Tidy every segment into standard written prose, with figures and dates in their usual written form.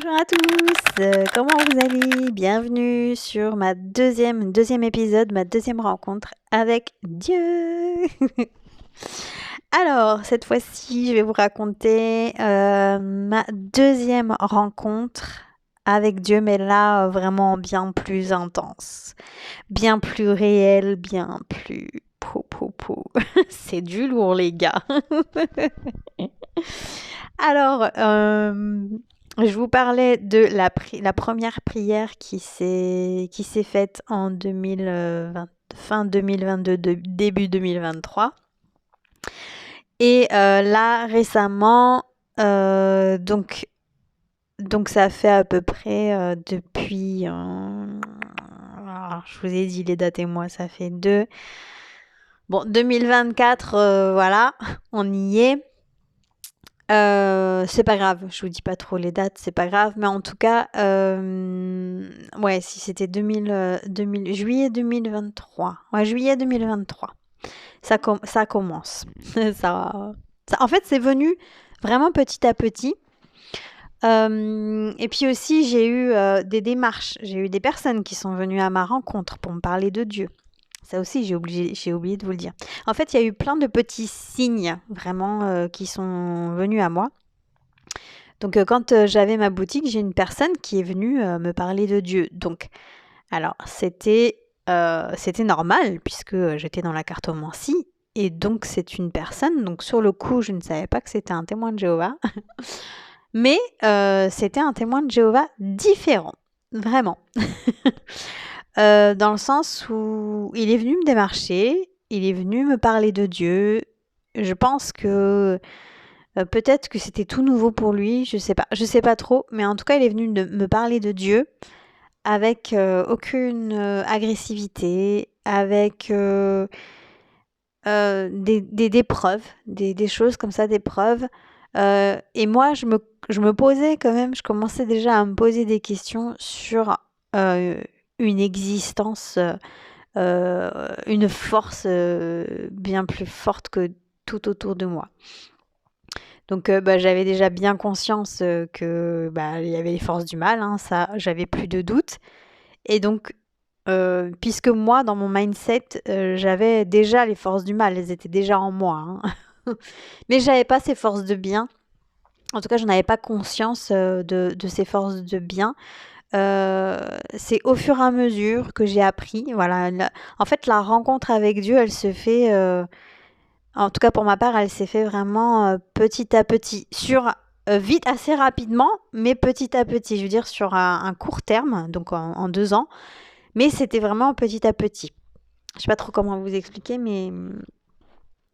Bonjour à tous, comment vous allez? Bienvenue sur ma deuxième épisode, ma deuxième rencontre avec Dieu. Alors, cette fois-ci, je vais vous raconter ma deuxième rencontre avec Dieu, mais là, vraiment bien plus intense, bien plus réelle, bien plus... Pou. C'est du lourd, les gars. Alors, je vous parlais de la première prière qui s'est faite en 2020, fin 2022, début 2023. Et là, récemment, donc ça fait à peu près depuis... je vous ai dit les dates et mois, ça fait 2024, voilà, on y est. C'est pas grave, je vous dis pas trop les dates, c'est pas grave, mais en tout cas, ouais, si c'était juillet 2023. Ouais, juillet 2023. Ça commence. En fait, c'est venu vraiment petit à petit. Et puis aussi, j'ai eu des démarches. J'ai eu des personnes qui sont venues à ma rencontre pour me parler de Dieu. Ça aussi, j'ai oublié de vous le dire. En fait, il y a eu plein de petits signes vraiment qui sont venus à moi. Donc, quand j'avais ma boutique, j'ai une personne qui est venue me parler de Dieu. Donc, alors, c'était normal puisque j'étais dans la cartomancie. Et donc, c'est une personne. Donc, sur le coup, je ne savais pas que c'était un témoin de Jéhovah. Mais c'était un témoin de Jéhovah différent. Vraiment. Dans le sens où il est venu me démarcher, il est venu me parler de Dieu. Je pense que peut-être que c'était tout nouveau pour lui, je sais pas trop, mais en tout cas il est venu me parler de Dieu avec aucune agressivité, avec des preuves, des choses comme ça, des preuves. Et moi je me posais quand même, je commençais déjà à me poser des questions sur une existence, une force bien plus forte que tout autour de moi. Donc j'avais déjà bien conscience que il y avait les forces du mal, hein, ça j'avais plus de doute. Et donc puisque moi dans mon mindset j'avais déjà les forces du mal, elles étaient déjà en moi, hein. Mais j'avais pas ces forces de bien. En tout cas, je n'avais pas conscience de ces forces de bien. C'est au fur et à mesure que j'ai appris. Voilà, en fait, la rencontre avec Dieu, elle se fait, en tout cas pour ma part, elle s'est fait vraiment petit à petit, vite, assez rapidement, mais petit à petit. Je veux dire sur un court terme, donc en 2 ans, mais c'était vraiment petit à petit. Je sais pas trop comment vous expliquer, mais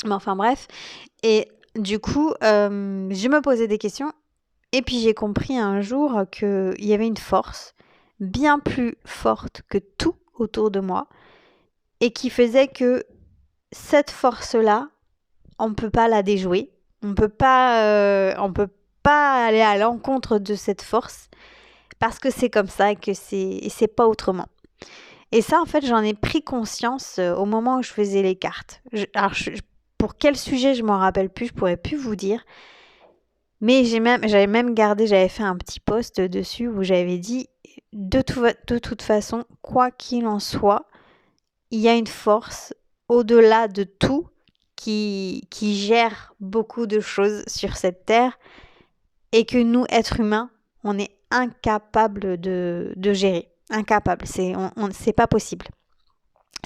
enfin bref. Et du coup, je me posais des questions. Et puis j'ai compris un jour qu'il y avait une force bien plus forte que tout autour de moi et qui faisait que cette force-là, on ne peut pas la déjouer. On peut pas aller à l'encontre de cette force parce que c'est comme ça et que c'est pas autrement. Et ça, en fait, j'en ai pris conscience au moment où je faisais les cartes. Pour quel sujet, je m'en rappelle plus, je pourrais plus vous dire. Mais j'avais fait un petit post dessus où j'avais dit de toute façon, quoi qu'il en soit, il y a une force au-delà de tout qui gère beaucoup de choses sur cette terre et que nous, êtres humains, on est incapable de gérer. Incapable, c'est pas possible.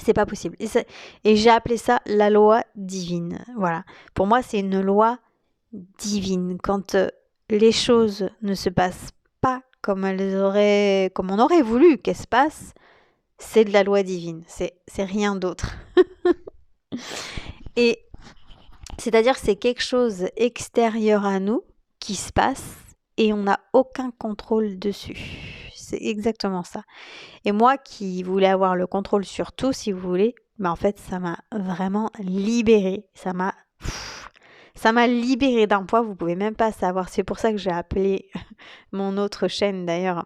C'est pas possible. Et j'ai appelé ça la loi divine. Voilà. Pour moi, c'est une loi divine. Quand les choses ne se passent pas comme on aurait voulu qu'elles se passent, c'est de la loi divine. C'est rien d'autre. Et c'est-à-dire c'est quelque chose extérieur à nous qui se passe et on n'a aucun contrôle dessus. C'est exactement ça. Et moi qui voulais avoir le contrôle sur tout, si vous voulez, en fait, ça m'a vraiment libérée. Ça m'a libérée d'un poids, vous pouvez même pas savoir. C'est pour ça que j'ai appelé mon autre chaîne d'ailleurs,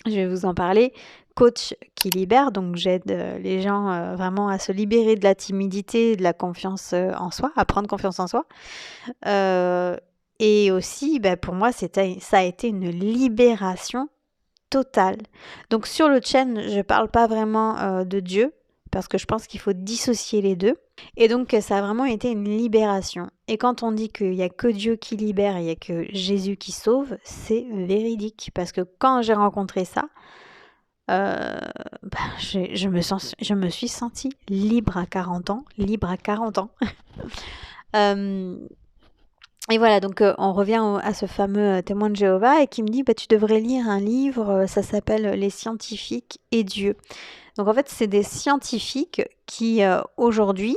je vais vous en parler, Coach qui libère. Donc j'aide les gens vraiment à se libérer de la timidité, de la confiance en soi, à prendre confiance en soi. Et aussi, pour moi, ça a été une libération totale. Donc sur le chaîne, je parle pas vraiment de Dieu, parce que je pense qu'il faut dissocier les deux. Et donc ça a vraiment été une libération. Et quand on dit qu'il n'y a que Dieu qui libère, il n'y a que Jésus qui sauve, c'est véridique. Parce que quand j'ai rencontré ça, je me suis sentie libre à 40 ans. Libre à 40 ans. Et voilà, donc on revient à ce fameux témoin de Jéhovah et qui me dit tu devrais lire un livre, ça s'appelle Les scientifiques et Dieu. Donc en fait, c'est des scientifiques qui aujourd'hui,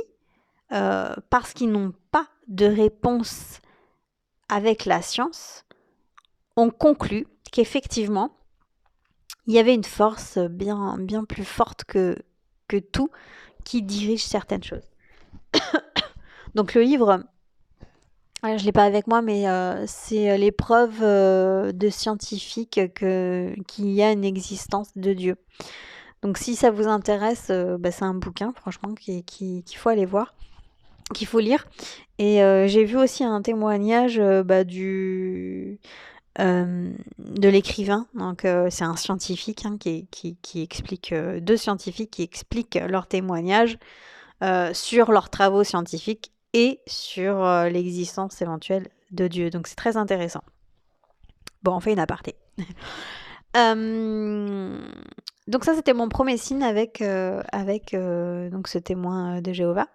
parce qu'ils n'ont pas de réponse avec la science, ont conclu qu'effectivement, il y avait une force bien, bien plus forte que tout qui dirige certaines choses. Donc le livre, je ne l'ai pas avec moi, mais c'est les preuves de scientifiques qu'il y a une existence de Dieu. Donc si ça vous intéresse, c'est un bouquin franchement qu'il faut aller voir, qu'il faut lire. Et j'ai vu aussi un témoignage de l'écrivain. Donc c'est un scientifique qui explique, deux scientifiques qui expliquent leurs témoignages sur leurs travaux scientifiques et sur l'existence éventuelle de Dieu. Donc c'est très intéressant. Bon, on fait une aparté. Donc ça, c'était mon premier signe avec donc ce témoin de Jéhovah.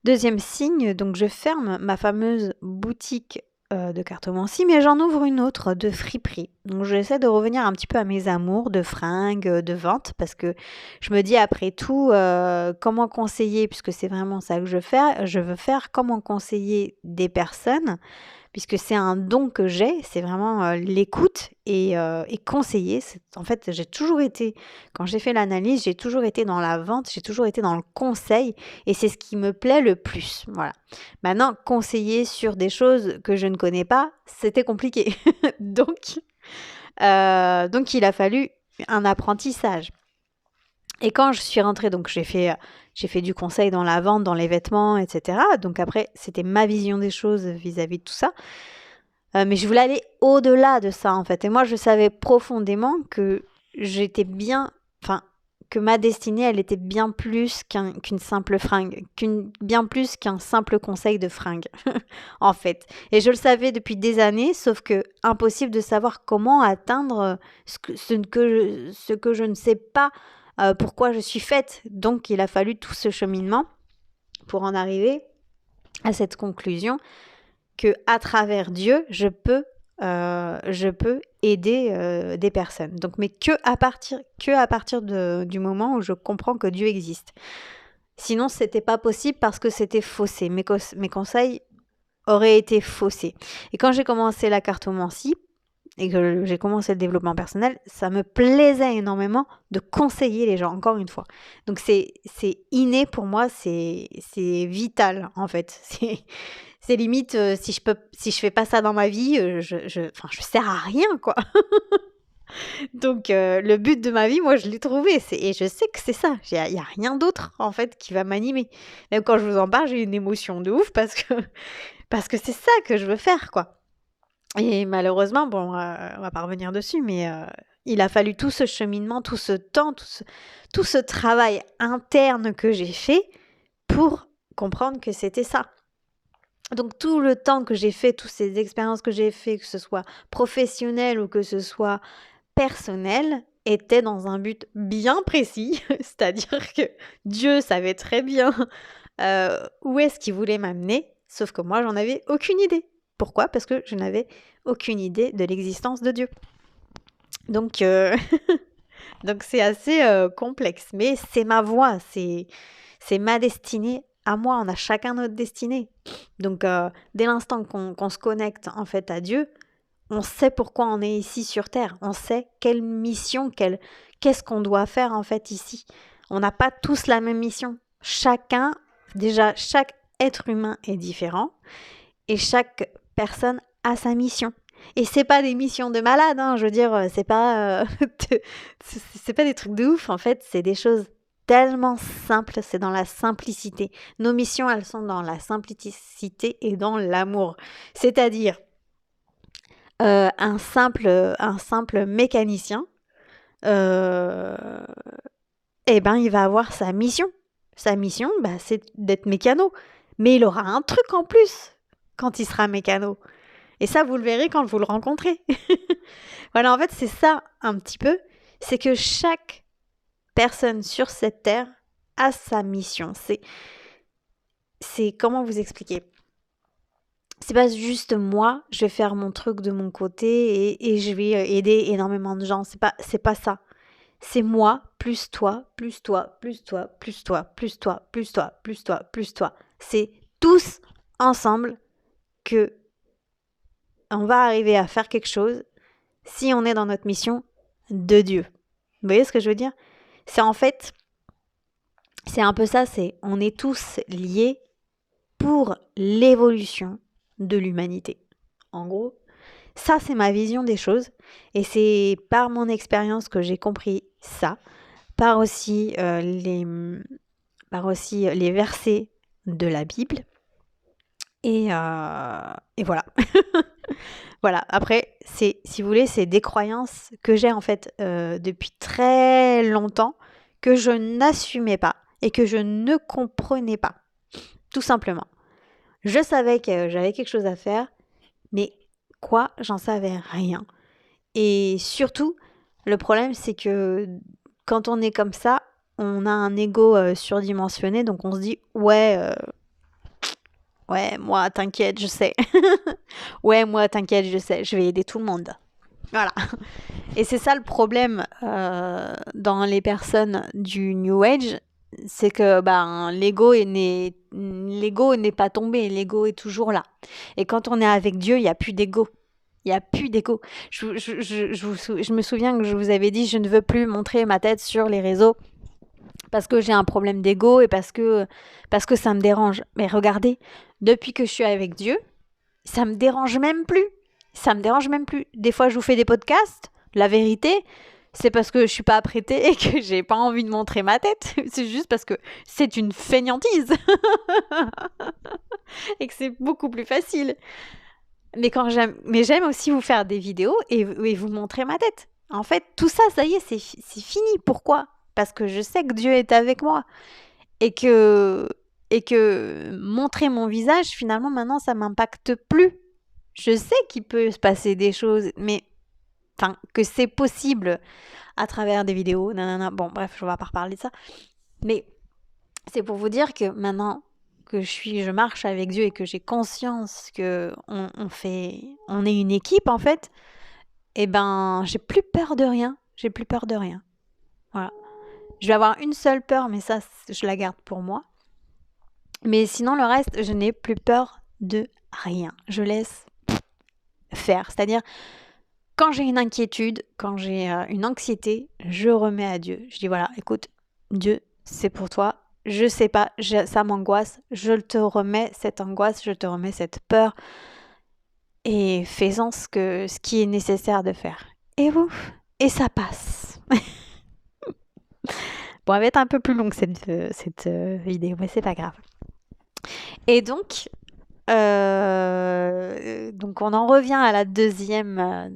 Deuxième signe, donc je ferme ma fameuse boutique de cartomancie, mais j'en ouvre une autre de friperie. Donc j'essaie de revenir un petit peu à mes amours de fringues, de vente, parce que je me dis après tout, comment conseiller, puisque c'est vraiment ça que je veux faire, comment conseiller des personnes, puisque c'est un don que j'ai, c'est vraiment l'écoute et conseiller. En fait, j'ai toujours été, quand j'ai fait l'analyse, j'ai toujours été dans la vente, j'ai toujours été dans le conseil, et c'est ce qui me plaît le plus. Voilà. Maintenant, conseiller sur des choses que je ne connais pas, c'était compliqué. Donc, il a fallu un apprentissage. Et quand je suis rentrée, donc j'ai fait du conseil dans la vente, dans les vêtements, etc. Donc après, c'était ma vision des choses vis-à-vis de tout ça. Mais je voulais aller au-delà de ça, en fait. Et moi, je savais profondément que j'étais bien... Enfin, que ma destinée, elle était bien plus qu'une simple fringue. Bien plus qu'un simple conseil de fringue, en fait. Et je le savais depuis des années, sauf que impossible de savoir comment atteindre ce que je ne sais pas pourquoi je suis faite. Donc, il a fallu tout ce cheminement pour en arriver à cette conclusion que à travers Dieu, je peux aider des personnes. Donc, mais que à partir du moment où je comprends que Dieu existe. Sinon, c'était pas possible parce que c'était faussé. Mes conseils auraient été faussés. Et quand j'ai commencé la cartomancie, et que j'ai commencé le développement personnel, ça me plaisait énormément de conseiller les gens, encore une fois. Donc c'est inné pour moi, c'est vital en fait. C'est limite, si je fais pas ça dans ma vie, je sers à rien quoi. Donc le but de ma vie, moi je l'ai trouvé, et je sais que c'est ça. Il y a rien d'autre en fait qui va m'animer. Même quand je vous en parle, j'ai une émotion de ouf parce que c'est ça que je veux faire quoi. Et malheureusement, bon, on va pas revenir dessus, mais il a fallu tout ce cheminement, tout ce temps, tout ce travail interne que j'ai fait pour comprendre que c'était ça. Donc tout le temps que j'ai fait, toutes ces expériences que j'ai fait, que ce soit professionnel ou que ce soit personnel, était dans un but bien précis, c'est-à-dire que Dieu savait très bien où est-ce qu'il voulait m'amener, sauf que moi, j'en avais aucune idée. Pourquoi ? Parce que je n'avais aucune idée de l'existence de Dieu. Donc, donc c'est assez complexe, mais c'est ma voie, c'est ma destinée à moi. On a chacun notre destinée. Donc, dès l'instant qu'on se connecte en fait à Dieu, on sait pourquoi on est ici sur Terre. On sait quelle mission, qu'est-ce qu'on doit faire en fait ici. On n'a pas tous la même mission. Chaque être humain est différent et chaque personne a sa mission. Et c'est pas des missions de malade, hein, je veux dire, c'est pas des trucs de ouf en fait, c'est des choses tellement simples, c'est dans la simplicité. Nos missions, elles sont dans la simplicité et dans l'amour. C'est-à-dire un simple mécanicien, euh, eh ben, il va avoir sa mission. Sa mission, bah, c'est d'être mécano. Mais il aura un truc en plus quand il sera mécano. Et ça, vous le verrez quand vous le rencontrez. Voilà, en fait, c'est ça un petit peu. C'est que chaque personne sur cette terre a sa mission. C'est comment vous expliquer? C'est pas juste moi, je vais faire mon truc de mon côté et je vais aider énormément de gens. C'est pas ça. C'est moi, plus toi, plus toi, plus toi, plus toi, plus toi, plus toi, plus toi, plus toi. C'est tous ensemble que on va arriver à faire quelque chose si on est dans notre mission de Dieu. Vous voyez ce que je veux dire? C'est en fait, c'est un peu ça, on est tous liés pour l'évolution de l'humanité. En gros, ça c'est ma vision des choses et c'est par mon expérience que j'ai compris ça, par aussi, les versets de la Bible et voilà. Voilà, après, si vous voulez, c'est des croyances que j'ai en fait depuis très longtemps, que je n'assumais pas et que je ne comprenais pas, tout simplement. Je savais que j'avais quelque chose à faire, mais quoi, j'en savais rien. Et surtout, le problème, c'est que quand on est comme ça, on a un ego surdimensionné, donc on se dit, ouais, moi, t'inquiète, je sais. Ouais, moi, t'inquiète, je sais, je vais aider tout le monde. Voilà. Et c'est ça le problème dans les personnes du New Age, c'est que l'ego n'est pas tombé, l'ego est toujours là. Et quand on est avec Dieu, il n'y a plus d'ego. Il n'y a plus d'ego. Je me souviens que je vous avais dit, je ne veux plus montrer ma tête sur les réseaux parce que j'ai un problème d'ego et parce que ça me dérange. Mais regardez, depuis que je suis avec Dieu, ça me dérange même plus. Ça me dérange même plus. Des fois, je vous fais des podcasts. La vérité, c'est parce que je suis pas apprêtée et que j'ai pas envie de montrer ma tête. C'est juste parce que c'est une fainéantise et que c'est beaucoup plus facile. Mais j'aime aussi vous faire des vidéos et vous montrer ma tête. En fait, tout ça, ça y est, c'est fini. Pourquoi? Parce que je sais que Dieu est avec moi et que montrer mon visage, finalement, maintenant, ça m'impacte plus. Je sais qu'il peut se passer des choses, mais enfin, que c'est possible à travers des vidéos. Nanana. Bon, bref, je ne vais pas reparler de ça. Mais c'est pour vous dire que maintenant que je marche avec Dieu et que j'ai conscience que on est une équipe en fait, eh ben, j'ai plus peur de rien. J'ai plus peur de rien. Voilà. Je vais avoir une seule peur, mais ça, je la garde pour moi. Mais sinon, le reste, je n'ai plus peur de rien. Je laisse faire. C'est-à-dire, quand j'ai une inquiétude, quand j'ai une anxiété, je remets à Dieu. Je dis voilà, écoute, Dieu, c'est pour toi. Je sais pas, ça m'angoisse. Je te remets cette angoisse, je te remets cette peur. Et fais-en ce qui est nécessaire de faire. Et ouf, et ça passe. Bon, elle va être un peu plus longue cette vidéo, mais c'est pas grave. Et donc on en revient à la deuxième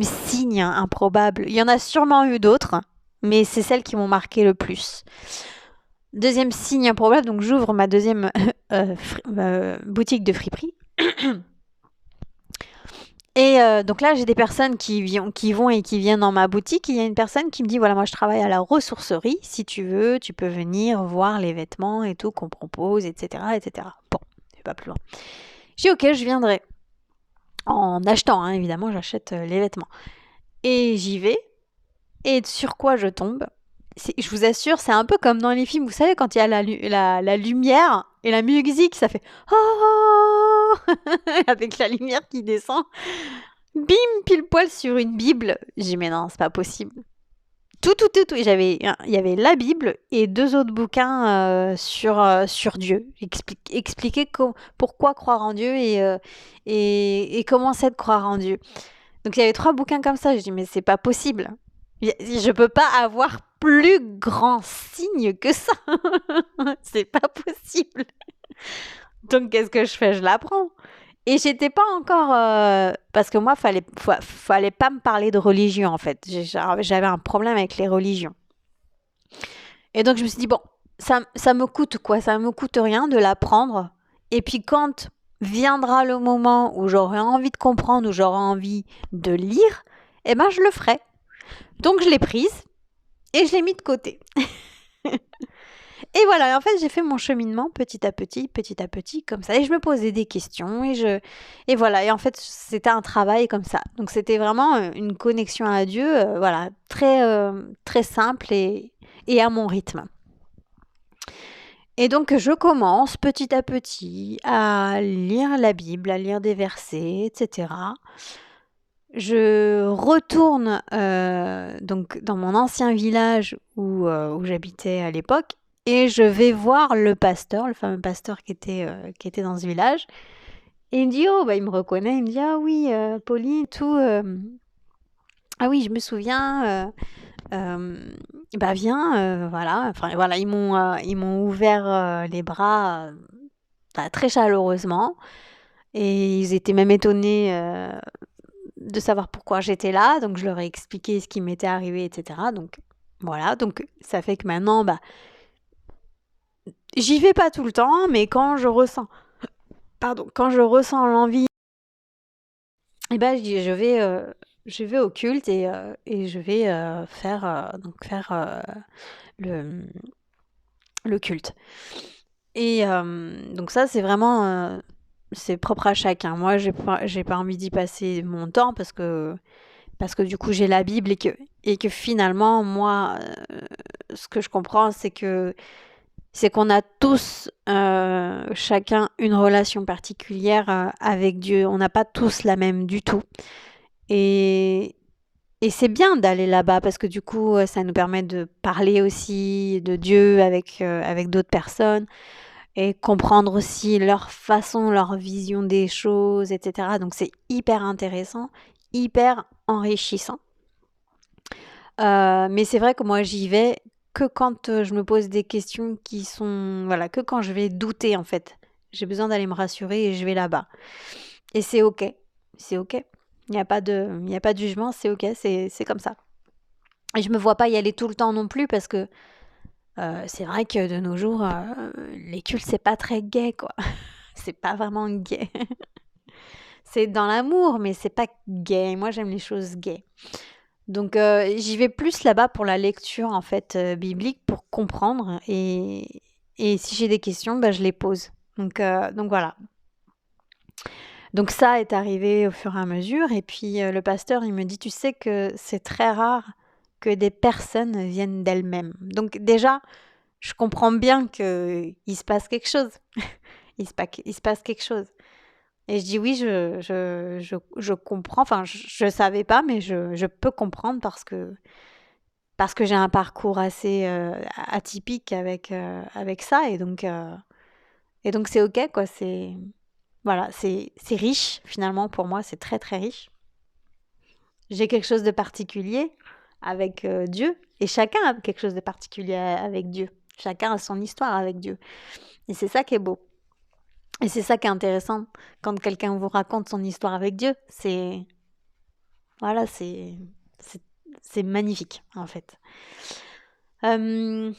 signe improbable. Il y en a sûrement eu d'autres, mais c'est celles qui m'ont marqué le plus. Deuxième signe improbable, donc j'ouvre ma deuxième boutique de friperie. Et donc là, j'ai des personnes qui vont et qui viennent dans ma boutique. Il y a une personne qui me dit, voilà, moi je travaille à la ressourcerie. Si tu veux, tu peux venir voir les vêtements et tout qu'on propose, etc., etc. Bon, je vais pas plus loin. J'ai dit, ok, je viendrai. En achetant, hein, évidemment, j'achète les vêtements. Et j'y vais. Et sur quoi je tombe? Je vous assure, c'est un peu comme dans les films. Vous savez, quand il y a la lumière et la musique, ça fait oh avec la lumière qui descend. Bim, pile poil sur une Bible. J'ai dit, mais non, c'est pas possible. Tout. Et il y avait la Bible et deux autres bouquins sur Dieu. Expliquer pourquoi croire en Dieu et comment c'est de croire en Dieu. Donc il y avait 3 bouquins comme ça. Je dis, mais c'est pas possible. Je peux pas avoir plus grand signe que ça. C'est pas possible. Donc qu'est-ce que je fais? Je la prends. Et j'étais pas encore parce que moi fallait pas me parler de religion en fait. J'avais un problème avec les religions. Et donc je me suis dit bon, ça me coûte quoi? Ça me coûte rien de l'apprendre. Et puis quand viendra le moment où j'aurai envie de comprendre, où j'aurai envie de lire, eh ben je le ferai. Donc je l'ai prise et je l'ai mis de côté. Et voilà, en fait, j'ai fait mon cheminement petit à petit, comme ça. Et je me posais des questions et voilà. Et en fait, c'était un travail comme ça. Donc, c'était vraiment une connexion à Dieu, voilà, très simple et à mon rythme. Et donc, je commence petit à petit à lire la Bible, à lire des versets, etc. Je retourne donc dans mon ancien village où j'habitais à l'époque et je vais voir le pasteur, le fameux pasteur qui était dans ce village. Et il me dit, oh, bah, il me reconnaît, il me dit, ah oui, Pauline, tout, ah oui, je me souviens, bah viens, voilà, enfin voilà, ils m'ont ouvert les bras bah, très chaleureusement et ils étaient même étonnés de savoir pourquoi j'étais là, donc je leur ai expliqué ce qui m'était arrivé, etc. Donc voilà, donc ça fait que maintenant, bah, j'y vais pas tout le temps, mais quand je ressens l'envie, et ben je vais au culte et je vais faire le, le culte. Et donc ça, c'est vraiment, c'est propre à chacun. Moi, j'ai pas envie d'y passer mon temps parce que du coup j'ai la Bible et que finalement moi ce que je comprends c'est qu'on a tous chacun une relation particulière avec Dieu. On n'a pas tous la même du tout. Et et c'est bien d'aller là-bas parce que du coup ça nous permet de parler aussi de Dieu avec d'autres personnes et comprendre aussi leur façon, leur vision des choses, etc. Donc c'est hyper intéressant, hyper enrichissant. Mais c'est vrai que moi, j'y vais que quand je me pose des questions qui sont... Voilà, que quand je vais douter, en fait. J'ai besoin d'aller me rassurer et je vais là-bas. Et c'est OK. C'est OK. Il y a pas de jugement, c'est OK, c'est comme ça. Et je me vois pas y aller tout le temps non plus parce que c'est vrai que de nos jours, les cultes, c'est pas très gay, quoi. C'est pas vraiment gay. C'est dans l'amour, mais c'est pas gay. Moi, j'aime les choses gays. Donc j'y vais plus là-bas pour la lecture en fait biblique pour comprendre et si j'ai des questions bah, je les pose. Donc voilà. Donc ça est arrivé au fur et à mesure et puis le pasteur il me dit tu sais que c'est très rare que des personnes viennent d'elles-mêmes. Donc déjà je comprends bien que il se passe quelque chose. Il se passe quelque chose. Et je dis oui, je comprends. Enfin, je savais pas, mais je peux comprendre parce que j'ai un parcours assez atypique avec ça et donc c'est ok quoi c'est voilà c'est riche finalement pour moi c'est très très riche j'ai quelque chose de particulier avec Dieu et chacun a quelque chose de particulier avec Dieu chacun a son histoire avec Dieu et c'est ça qui est beau et c'est ça qui est intéressant quand quelqu'un vous raconte son histoire avec Dieu c'est voilà c'est c'est magnifique en fait. Euh,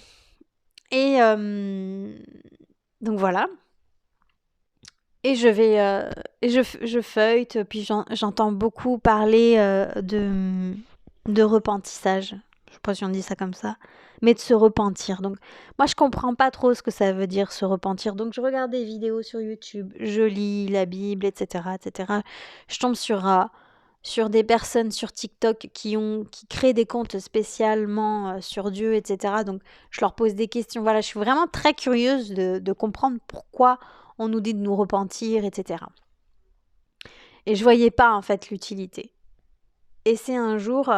Et donc voilà. Et je feuillete, puis j'entends beaucoup parler de repentissage. Je sais pas si on dit ça comme ça, mais de se repentir. Donc moi je comprends pas trop ce que ça veut dire se repentir. Donc je regarde des vidéos sur YouTube, je lis la Bible, etc., etc. Je tombe sur des personnes sur TikTok qui créent des comptes spécialement sur Dieu, etc. Donc, je leur pose des questions. Voilà, je suis vraiment très curieuse de comprendre pourquoi on nous dit de nous repentir, etc. Et je voyais pas en fait l'utilité. Et c'est un jour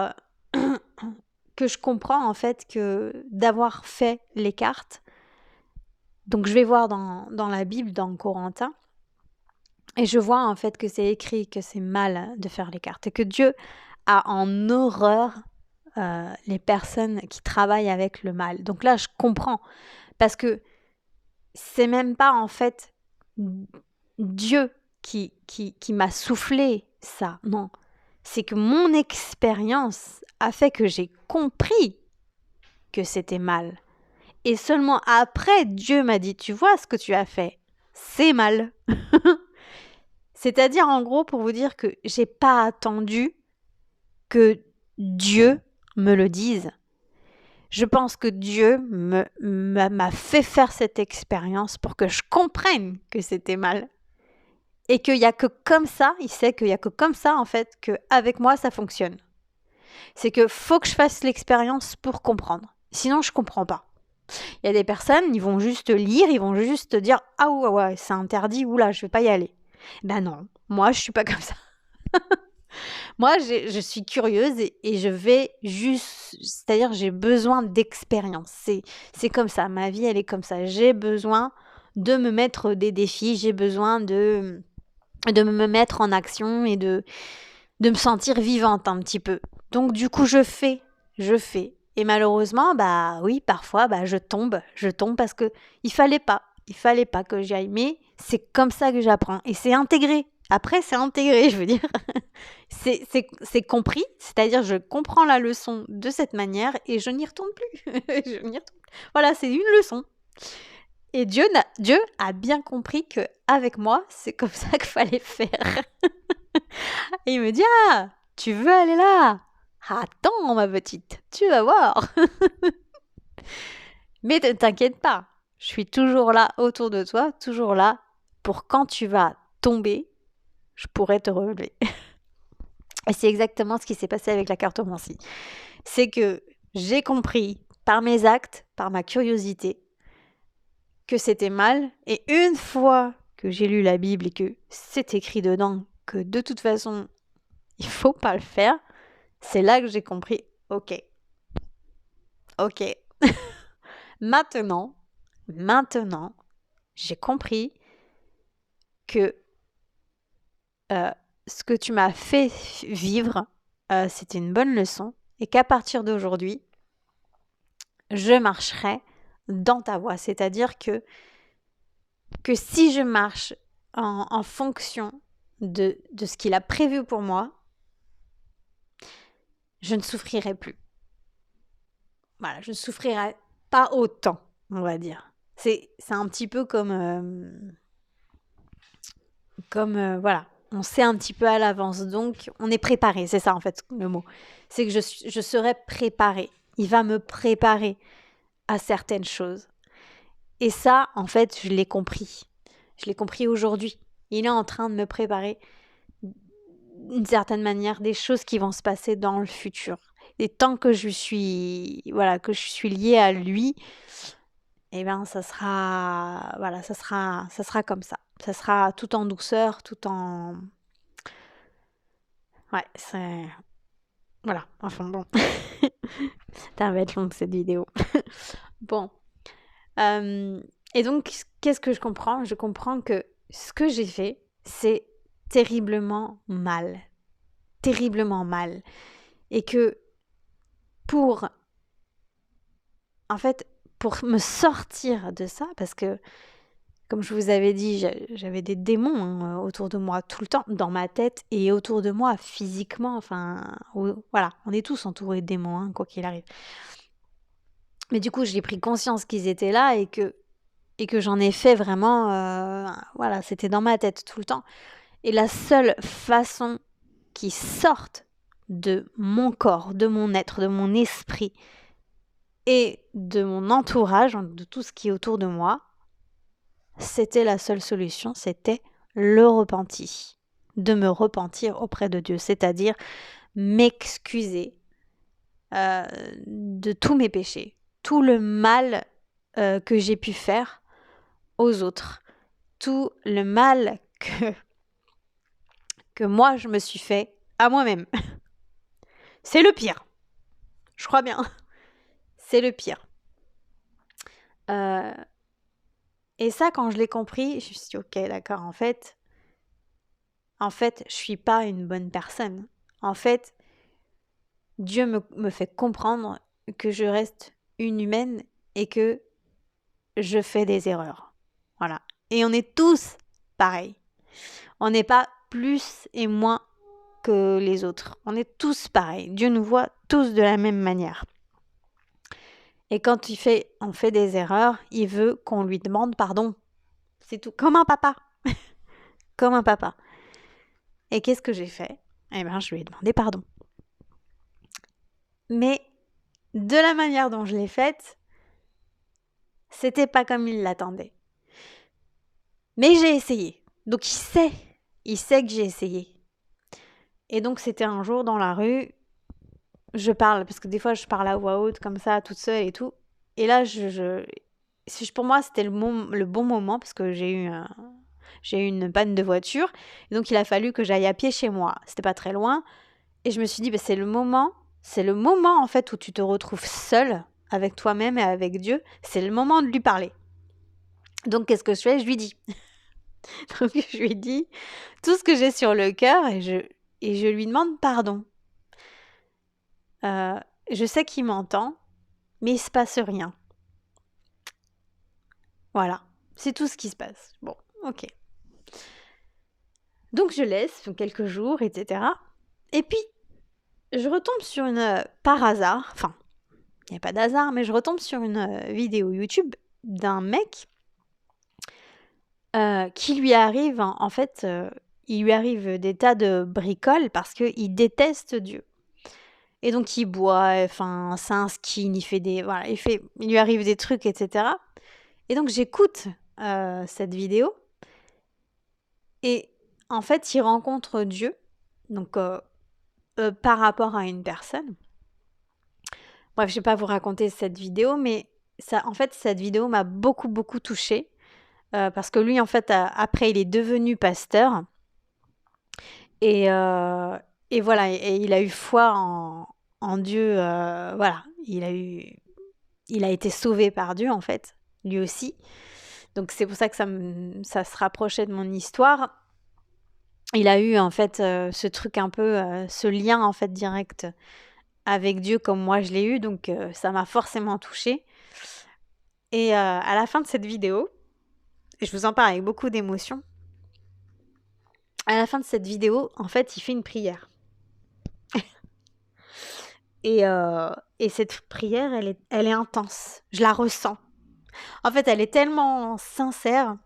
que je comprends en fait que d'avoir fait les cartes, donc je vais voir dans la Bible, dans Corentin, et je vois en fait que c'est écrit que c'est mal de faire les cartes et que Dieu a en horreur les personnes qui travaillent avec le mal. Donc là, je comprends parce que c'est même pas en fait Dieu qui m'a soufflé ça. Non, c'est que mon expérience a fait que j'ai compris que c'était mal. Et seulement après, Dieu m'a dit, tu vois ce que tu as fait, c'est mal. C'est-à-dire, en gros, pour vous dire que j'ai pas attendu que Dieu me le dise. Je pense que Dieu m'a fait faire cette expérience pour que je comprenne que c'était mal. Et qu'il n'y a que comme ça, il sait qu'il n'y a que comme ça, en fait, qu'avec moi, ça fonctionne. C'est que faut que je fasse l'expérience pour comprendre. Sinon, je comprends pas. Il y a des personnes, ils vont juste lire, ils vont juste dire « Ah ouais, c'est interdit, oula, je vais pas y aller. » Ben non, moi, je suis pas comme ça. Moi, je suis curieuse et je vais juste... C'est-à-dire, j'ai besoin d'expérience. C'est comme ça, ma vie, elle est comme ça. J'ai besoin de me mettre des défis, j'ai besoin de me mettre en action et de me sentir vivante un petit peu. Donc, du coup, je fais. Et malheureusement, bah oui, parfois, bah, je tombe parce que il fallait pas que j'y aille. Mais c'est comme ça que j'apprends. Et c'est intégré. Après, c'est intégré, je veux dire. C'est compris, c'est-à-dire je comprends la leçon de cette manière et je n'y retourne plus. Je n'y retourne plus. Voilà, c'est une leçon. Et Dieu a bien compris que avec moi, c'est comme ça qu'il fallait faire. Et il me dit, ah, tu veux aller là? Attends, ma petite, tu vas voir. Mais ne t'inquiète pas, je suis toujours là autour de toi, toujours là pour quand tu vas tomber, je pourrai te relever. Et c'est exactement ce qui s'est passé avec la cartomancie. C'est que j'ai compris par mes actes, par ma curiosité, que c'était mal. Et une fois que j'ai lu la Bible et que c'est écrit dedans que de toute façon, il faut pas le faire, c'est là que j'ai compris, ok, maintenant, j'ai compris que ce que tu m'as fait vivre, c'était une bonne leçon et qu'à partir d'aujourd'hui, je marcherai dans ta voie. C'est-à-dire que si je marche en fonction de ce qu'il a prévu pour moi, je ne souffrirai plus. Voilà, je ne souffrirai pas autant, on va dire. C'est un petit peu comme voilà, on sait un petit peu à l'avance, donc on est préparé, c'est ça en fait le mot. C'est que je serai préparée. Il va me préparer à certaines choses. Et ça, en fait, je l'ai compris. Je l'ai compris aujourd'hui. Il est en train de me préparer d'une certaine manière des choses qui vont se passer dans le futur. Et tant que je suis liée à lui, eh ben ça sera comme ça. Ça sera tout en douceur, tout en c'est voilà, enfin bon. Ça va être long cette vidéo. Bon. Et donc, qu'est-ce que je comprends? Je comprends que ce que j'ai fait, c'est terriblement mal. Terriblement mal. Et que pour me sortir de ça, parce que, comme je vous avais dit, j'avais des démons autour de moi tout le temps, dans ma tête et autour de moi physiquement. Enfin, voilà, on est tous entourés de démons, quoi qu'il arrive. Mais du coup, j'ai pris conscience qu'ils étaient là et que j'en ai fait vraiment, c'était dans ma tête tout le temps. Et la seule façon qu'ils sortent de mon corps, de mon être, de mon esprit et de mon entourage, de tout ce qui est autour de moi, c'était la seule solution, c'était le repenti. De me repentir auprès de Dieu, c'est-à-dire m'excuser de tous mes péchés, tout le mal que j'ai pu faire aux autres, tout le mal que moi je me suis fait à moi-même. C'est le pire. Je crois bien. C'est le pire. Et ça, quand je l'ai compris, je me suis dit, ok, d'accord, en fait, je suis pas une bonne personne. En fait, Dieu me fait comprendre que je reste une humaine et que je fais des erreurs. Voilà. Et on est tous pareils. On n'est pas plus et moins que les autres. On est tous pareils. Dieu nous voit tous de la même manière. Et quand on fait des erreurs, il veut qu'on lui demande pardon. C'est tout. Comme un papa. Comme un papa. Et qu'est-ce que j'ai fait? Eh bien, je lui ai demandé pardon. Mais de la manière dont je l'ai faite, c'était pas comme il l'attendait. Mais j'ai essayé. Donc il sait que j'ai essayé. Et donc c'était un jour dans la rue, je parle, parce que des fois je parle à voix haute comme ça, toute seule et tout. Et là, pour moi, c'était le bon moment, parce que j'ai eu une panne de voiture. Et donc il a fallu que j'aille à pied chez moi. C'était pas très loin. Et je me suis dit, bah, c'est le moment en fait où tu te retrouves seule avec toi-même et avec Dieu. C'est le moment de lui parler. Donc qu'est-ce que je fais? Je lui dis. Donc je lui dis tout ce que j'ai sur le cœur et je lui demande pardon. Je sais qu'il m'entend, mais il se passe rien. Voilà, c'est tout ce qui se passe. Bon, ok. Donc je laisse quelques jours, etc. Et puis, je retombe sur par hasard, enfin, il n'y a pas d'hasard, mais je retombe sur une vidéo YouTube d'un mec qui lui arrive, en fait, il lui arrive des tas de bricoles parce qu'il déteste Dieu. Et donc il boit, enfin, c'est un skin, voilà, il lui arrive des trucs, etc. Et donc j'écoute cette vidéo et en fait il rencontre Dieu, donc par rapport à une personne. Bref, je vais pas vous raconter cette vidéo, mais ça, en fait, cette vidéo m'a beaucoup beaucoup touchée parce que lui, en fait, après, il est devenu pasteur et, euh, et voilà, et il a eu foi en Dieu, voilà, il a été sauvé par Dieu en fait, lui aussi. Donc c'est pour ça que ça se rapprochait de mon histoire. Il a eu en fait ce truc un peu, ce lien en fait direct avec Dieu comme moi je l'ai eu, donc ça m'a forcément touchée. Et à la fin de cette vidéo, et je vous en parle avec beaucoup d'émotion, à la fin de cette vidéo, en fait, il fait une prière. Et cette prière, elle est intense. Je la ressens. En fait, elle est tellement sincère,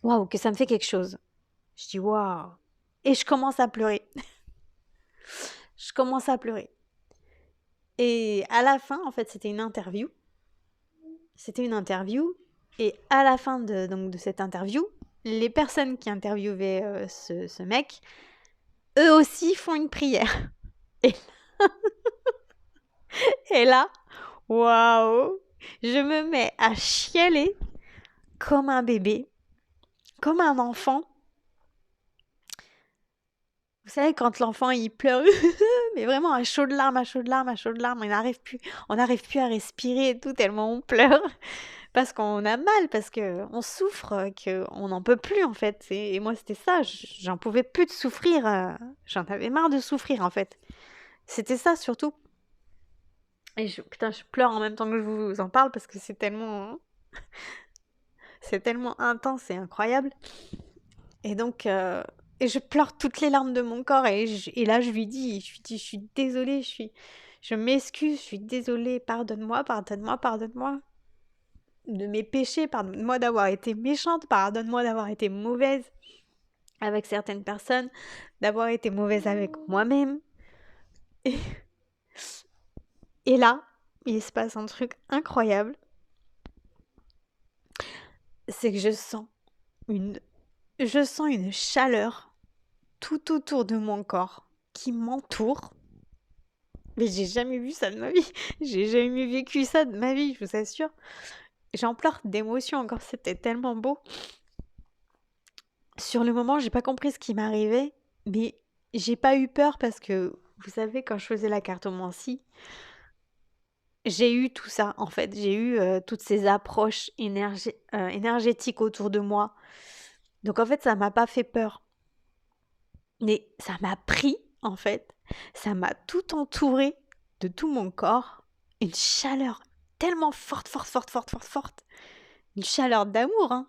waouh, que ça me fait quelque chose. Je dis waouh. Et je commence à pleurer. Je commence à pleurer. Et à la fin, en fait, c'était une interview. C'était une interview. Et à la fin de cette interview, les personnes qui interviewaient ce mec, eux aussi font une prière. Et, et là, waouh, je me mets à chialer comme un bébé, comme un enfant. Vous savez, quand l'enfant, il pleure, mais vraiment à chaudes larmes, à chaudes larmes, à chaudes larmes, on n'arrive plus à respirer et tout, tellement on pleure. Parce qu'on a mal, parce qu'on souffre, qu'on n'en peut plus, en fait. Et moi, c'était ça, j'en pouvais plus de souffrir. J'en avais marre de souffrir, en fait. C'était ça, surtout. Et putain, je pleure en même temps que je vous en parle, parce que c'est tellement intense et incroyable. Et donc... Et je pleure toutes les larmes de mon corps et là je lui dis, je suis désolée, je m'excuse, je suis désolée, pardonne-moi, pardonne-moi, pardonne-moi de mes péchés, pardonne-moi d'avoir été méchante, pardonne-moi d'avoir été mauvaise avec certaines personnes, d'avoir été mauvaise avec moi-même. Et, et là, il se passe un truc incroyable, c'est que je sens une chaleur tout autour de mon corps qui m'entoure. Mais j'ai jamais vu ça de ma vie. J'ai jamais vécu ça de ma vie, je vous assure. J'en pleure d'émotion encore, c'était tellement beau. Sur le moment, j'ai pas compris ce qui m'arrivait, mais j'ai pas eu peur parce que, vous savez, quand je faisais la cartomancie, j'ai eu tout ça, en fait. J'ai eu toutes ces approches énergétiques autour de moi. Donc, en fait, ça m'a pas fait peur. Mais ça m'a pris, en fait. Ça m'a tout entouré de tout mon corps. Une chaleur tellement forte, forte, forte, forte, forte, forte. Une chaleur d'amour, hein.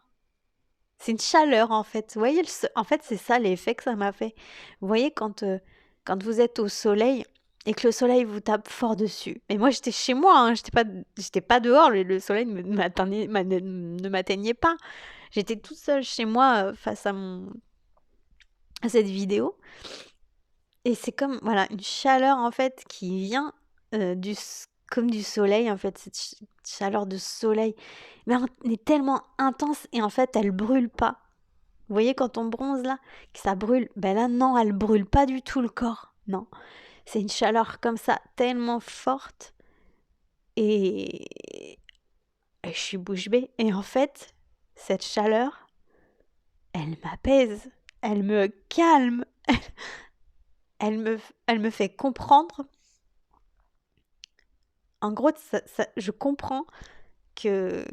C'est une chaleur en fait. Vous voyez, en fait, c'est ça l'effet que ça m'a fait. Vous voyez, quand vous êtes au soleil et que le soleil vous tape fort dessus. Mais moi, j'étais chez moi, hein, j'étais pas dehors, le soleil ne m'atteignait pas. J'étais toute seule chez moi face à cette vidéo. Et c'est comme, voilà, une chaleur en fait qui vient comme du soleil, en fait, cette chaleur de soleil. Mais elle est tellement intense et en fait, elle brûle pas. Vous voyez quand on bronze là, que ça brûle, ben là non, elle brûle pas du tout le corps. Non, c'est une chaleur comme ça, tellement forte et, et je suis bouche bée. Et en fait, cette chaleur, elle m'apaise, elle me calme, elle me fait comprendre. En gros, je comprends que,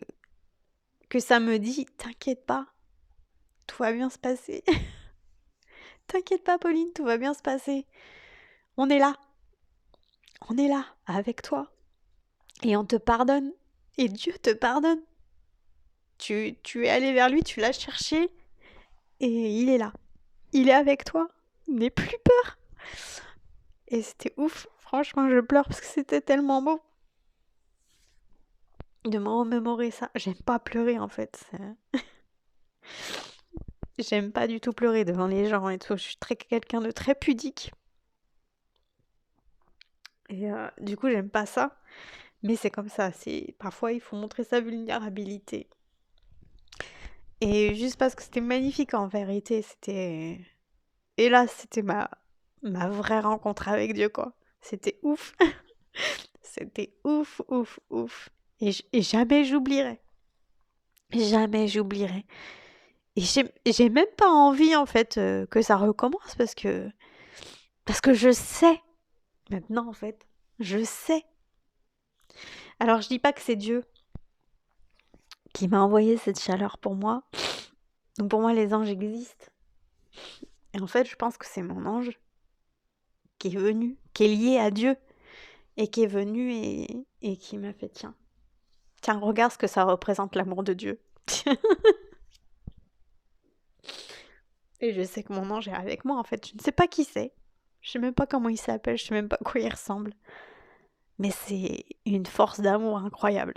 que ça me dit, t'inquiète pas, tout va bien se passer. T'inquiète pas, Pauline, tout va bien se passer. On est là, on est là, avec toi. Et on te pardonne. Et Dieu te pardonne. Tu es allé vers lui, tu l'as cherché, et il est là. Il est avec toi. N'aie plus peur. Et c'était ouf. Franchement, je pleure parce que c'était tellement beau de me remémorer ça. J'aime pas pleurer en fait. J'aime pas du tout pleurer devant les gens et tout. Je suis quelqu'un de très pudique. Et du coup, j'aime pas ça. Mais c'est comme ça. Parfois, il faut montrer sa vulnérabilité. Et juste parce que c'était magnifique en vérité. Et là, c'était ma vraie rencontre avec Dieu, quoi. C'était ouf. C'était ouf, ouf, ouf. Et jamais j'oublierai. Jamais j'oublierai. Et j'ai même pas envie, en fait, que ça recommence parce que je sais. Maintenant, en fait, je sais. Alors, je dis pas que c'est Dieu qui m'a envoyé cette chaleur pour moi. Donc, pour moi, les anges existent. Et en fait, je pense que c'est mon ange qui est venu, qui est lié à Dieu et qui est venu et qui m'a fait tiens. Tiens, regarde ce que ça représente l'amour de Dieu. Et je sais que mon ange est avec moi en fait. Je ne sais pas qui c'est. Je sais même pas comment il s'appelle. Je sais même pas à quoi il ressemble. Mais c'est une force d'amour incroyable.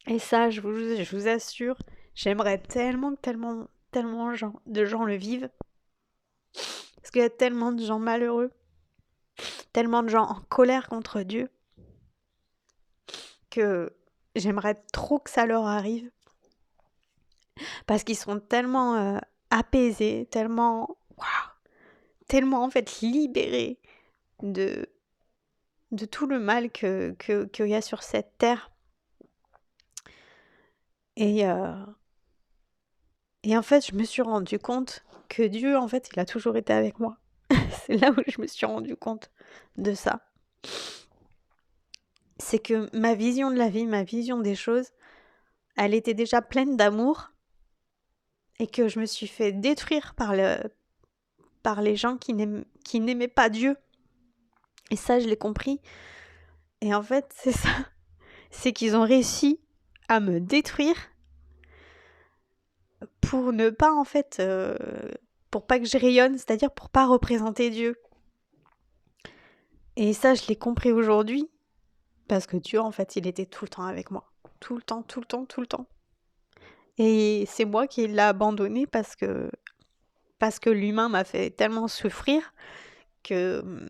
Et ça, je vous assure, j'aimerais tellement, tellement, tellement de gens le vivent. Parce qu'il y a tellement de gens malheureux. Tellement de gens en colère contre Dieu. Que j'aimerais trop que ça leur arrive. Parce qu'ils sont tellement apaisés, tellement, waouh, tellement en fait libérés de, de tout le mal qu'il y a sur cette terre. Et, euh, et en fait, je me suis rendu compte que Dieu, en fait, il a toujours été avec moi. C'est là où je me suis rendu compte de ça. C'est que ma vision de la vie, ma vision des choses, elle était déjà pleine d'amour et que je me suis fait détruire par les gens qui n'aimaient pas Dieu. Et ça, je l'ai compris. Et en fait, c'est ça. C'est qu'ils ont réussi à me détruire pour ne pas, en fait, pour pas que je rayonne, c'est-à-dire pour pas représenter Dieu. Et ça, je l'ai compris aujourd'hui, parce que Dieu, en fait, il était tout le temps avec moi. Tout le temps, tout le temps, tout le temps. Et c'est moi qui l'ai abandonné parce que l'humain m'a fait tellement souffrir que,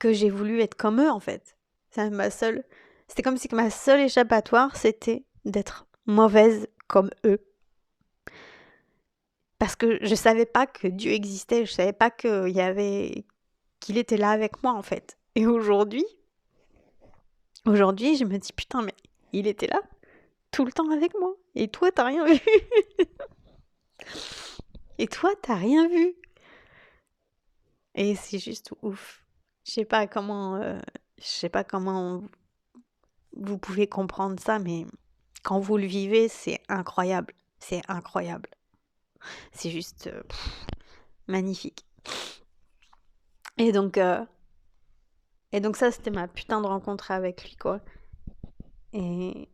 que j'ai voulu être comme eux, en fait. C'était comme si que ma seule échappatoire, c'était d'être mauvaise comme eux. Parce que je savais pas que Dieu existait, je savais pas qu'il était là avec moi, en fait. Et aujourd'hui, je me dis, putain, mais il était là, tout le temps avec moi. Et toi, t'as rien vu. Et toi, t'as rien vu. Et c'est juste ouf. Je sais pas comment vous pouvez comprendre ça, mais quand vous le vivez, c'est incroyable. C'est incroyable. C'est juste magnifique. Et donc, euh, et donc ça, c'était ma putain de rencontre avec lui, quoi. Et,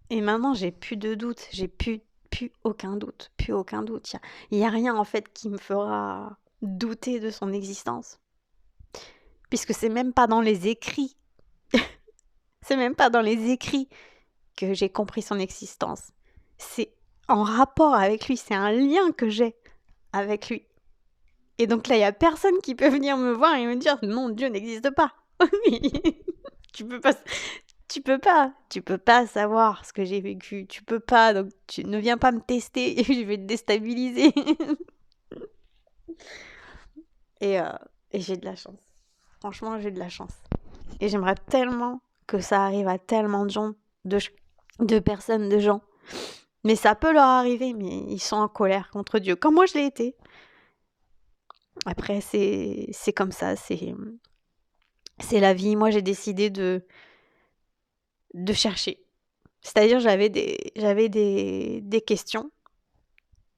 Et maintenant, j'ai plus de doute, j'ai plus aucun doute, plus aucun doute. Il y a rien en fait qui me fera douter de son existence, puisque c'est même pas dans les écrits, c'est même pas dans les écrits que j'ai compris son existence. C'est en rapport avec lui, c'est un lien que j'ai avec lui. Et donc là, il y a personne qui peut venir me voir et me dire non, Dieu n'existe pas. tu peux pas, tu peux pas savoir ce que j'ai vécu. Tu peux pas, donc tu ne viens pas me tester et je vais te déstabiliser. et, euh, et j'ai de la chance. Franchement, j'ai de la chance. Et j'aimerais tellement que ça arrive à tellement de gens, de personnes, de gens. Mais ça peut leur arriver, mais ils sont en colère contre Dieu, comme moi je l'ai été. Après, c'est comme ça, c'est la vie. Moi, j'ai décidé de chercher. C'est-à-dire, j'avais des questions.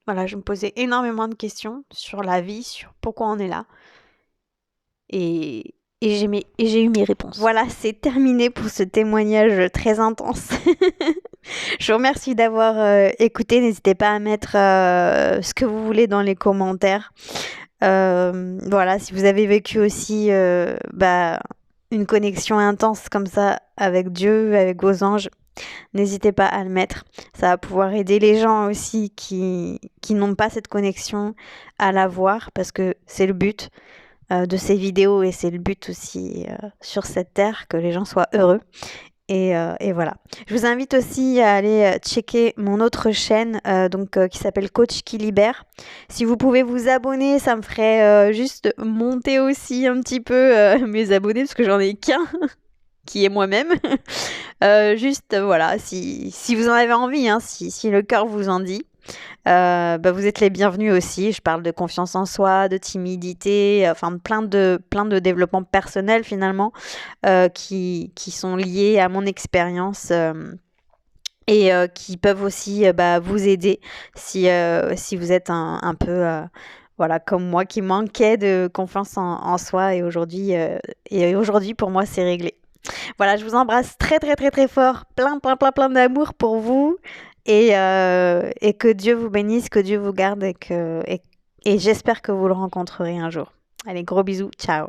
Voilà, je me posais énormément de questions sur la vie, sur pourquoi on est là. Et j'ai eu mes réponses. Voilà, c'est terminé pour ce témoignage très intense. Je vous remercie d'avoir écouté. N'hésitez pas à mettre ce que vous voulez dans les commentaires. Voilà, si vous avez vécu aussi une connexion intense comme ça avec Dieu, avec vos anges, n'hésitez pas à le mettre. Ça va pouvoir aider les gens aussi qui n'ont pas cette connexion à l'avoir, parce que c'est le but de ces vidéos et c'est le but aussi sur cette terre, que les gens soient heureux. Et voilà. Je vous invite aussi à aller checker mon autre chaîne qui s'appelle Coach qui libère. Si vous pouvez vous abonner, ça me ferait juste monter aussi un petit peu mes abonnés, parce que j'en ai qu'un qui est moi-même. Voilà, si vous en avez envie, hein, si le cœur vous en dit. Vous êtes les bienvenus aussi. Je parle de confiance en soi, de timidité, enfin plein de développement personnel finalement qui sont liés à mon expérience et qui peuvent aussi vous aider si vous êtes un peu voilà, comme moi, qui manquait de confiance en soi, et aujourd'hui pour moi c'est réglé. Voilà, je vous embrasse très très très très fort, plein d'amour pour vous, et que Dieu vous bénisse, que Dieu vous garde, et j'espère que vous le rencontrerez un jour. Allez, gros bisous, ciao.